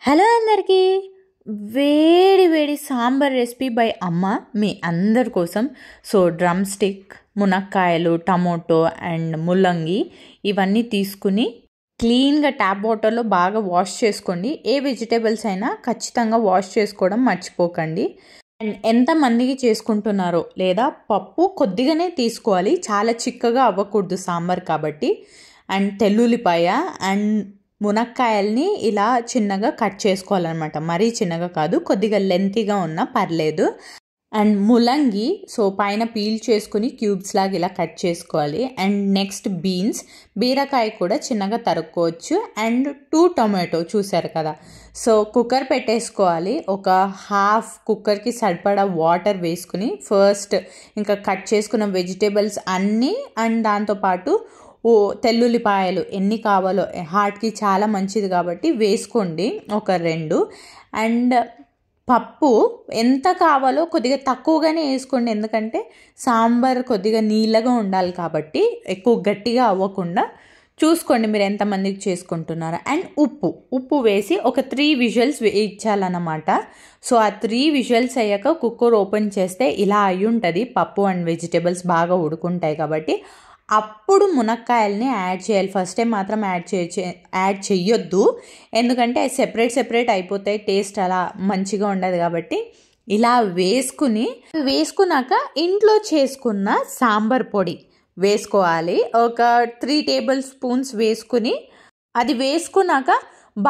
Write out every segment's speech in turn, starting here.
Hello అందరికీ వేడి వేడి సాంబార్ రెసిపీ బై అమ్మ మీ అందరి కోసం. సో డ్రమ్ స్టిక్, మునక్కాయలు, టమోటో అండ్ ముల్లంగి ఇవన్నీ తీసుకుని క్లీన్గా ట్యాప్ వాటర్లో బాగా వాష్ చేసుకోండి. ఏ వెజిటేబుల్స్ అయినా ఖచ్చితంగా వాష్ చేసుకోవడం మర్చిపోకండి. అండ్ ఎంతమందికి చేసుకుంటున్నారో లేదా పప్పు కొద్దిగానే తీసుకోవాలి, చాలా చిక్కగా అవ్వకూడదు సాంబార్ కాబట్టి. అండ్ తెల్లుల్లిపాయ అండ్ మునక్కాయల్ని ఇలా చిన్నగా కట్ చేసుకోవాలన్నమాట. మరీ చిన్నగా కాదు, కొద్దిగా లెంతీగా ఉన్నా పర్లేదు. అండ్ ముల్లంగి సో పైన పీల్ చేసుకుని క్యూబ్స్ లాగా ఇలా కట్ చేసుకోవాలి. అండ్ నెక్స్ట్ బీరకాయ కూడా చిన్నగా తరుక్కోవచ్చు. అండ్ 2 టొమాటో చూసారు కదా. సో కుక్కర్ పెట్టేసుకోవాలి. ఒక హాఫ్ కుక్కర్కి సరిపడా వాటర్ వేసుకుని ఫస్ట్ ఇంకా కట్ చేసుకున్న వెజిటేబుల్స్ అన్నీ అండ్ దాంతోపాటు తెల్లుల్లిపాయలు ఎన్ని కావాలో, హార్ట్కి చాలా మంచిది కాబట్టి వేసుకోండి ఒక 2. అండ్ పప్పు ఎంత కావాలో కొద్దిగా తక్కువగానే వేసుకోండి, ఎందుకంటే సాంబార్ కొద్దిగా నీళ్ళగా ఉండాలి కాబట్టి ఎక్కువ గట్టిగా అవ్వకుండా చూసుకోండి మీరు ఎంతమందికి చేసుకుంటున్నారో. అండ్ ఉప్పు వేసి ఒక 3 విజిల్స్ ఇచ్చాలన్నమాట. సో ఆ 3 విజిల్స్ అయ్యాక కుక్కర్ ఓపెన్ చేస్తే ఇలా అయి ఉంటుంది. పప్పు అండ్ వెజిటేబుల్స్ బాగా ఉడుకుంటాయి కాబట్టి అప్పుడు మునక్కాయల్ని యాడ్ చేయాలి. ఫస్ట్ టైం మాత్రం యాడ్ చేయొద్దు, ఎందుకంటే అవి సెపరేట్ అయిపోతాయి, టేస్ట్ అలా మంచిగా ఉండదు కాబట్టి. ఇలా వేసుకున్నాక ఇంట్లో చేసుకున్న సాంబార్ పొడి వేసుకోవాలి. ఒక 3 టేబుల్ స్పూన్స్ వేసుకుని అది వేసుకున్నాక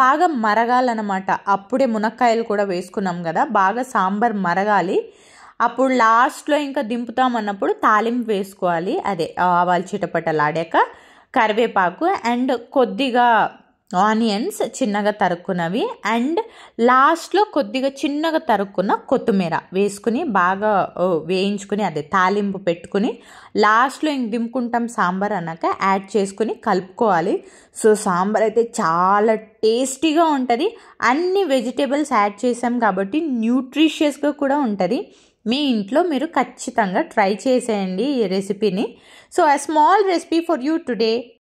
బాగా మరగాలన్నమాట. అప్పుడే మునక్కాయలు కూడా వేసుకున్నాం కదా, బాగా సాంబార్ మరగాలి. అప్పుడు లాస్ట్లో ఇంకా దింపుతామన్నప్పుడు తాలింపు వేసుకోవాలి. అదే ఆవాలు చిటపటలాడాక కరివేపాకు అండ్ కొద్దిగా ఆనియన్స్ చిన్నగా తరుక్కున్నవి అండ్ లాస్ట్లో కొద్దిగా చిన్నగా తరుక్కున్న కొత్తిమీర వేసుకుని బాగా వేయించుకుని అదే తాలింపు పెట్టుకుని లాస్ట్లో ఇంక దింపుకుంటాం సాంబార్ అన్నాక యాడ్ చేసుకుని కలుపుకోవాలి. సో సాంబార్ అయితే చాలా టేస్టీగా ఉంటుంది. అన్ని వెజిటేబుల్స్ యాడ్ చేసాం కాబట్టి న్యూట్రిషియస్గా కూడా ఉంటుంది. మీ ఇంట్లో మీరు ఖచ్చితంగా ట్రై చేసేయండి ఈ రెసిపీని. So a small recipe for you today.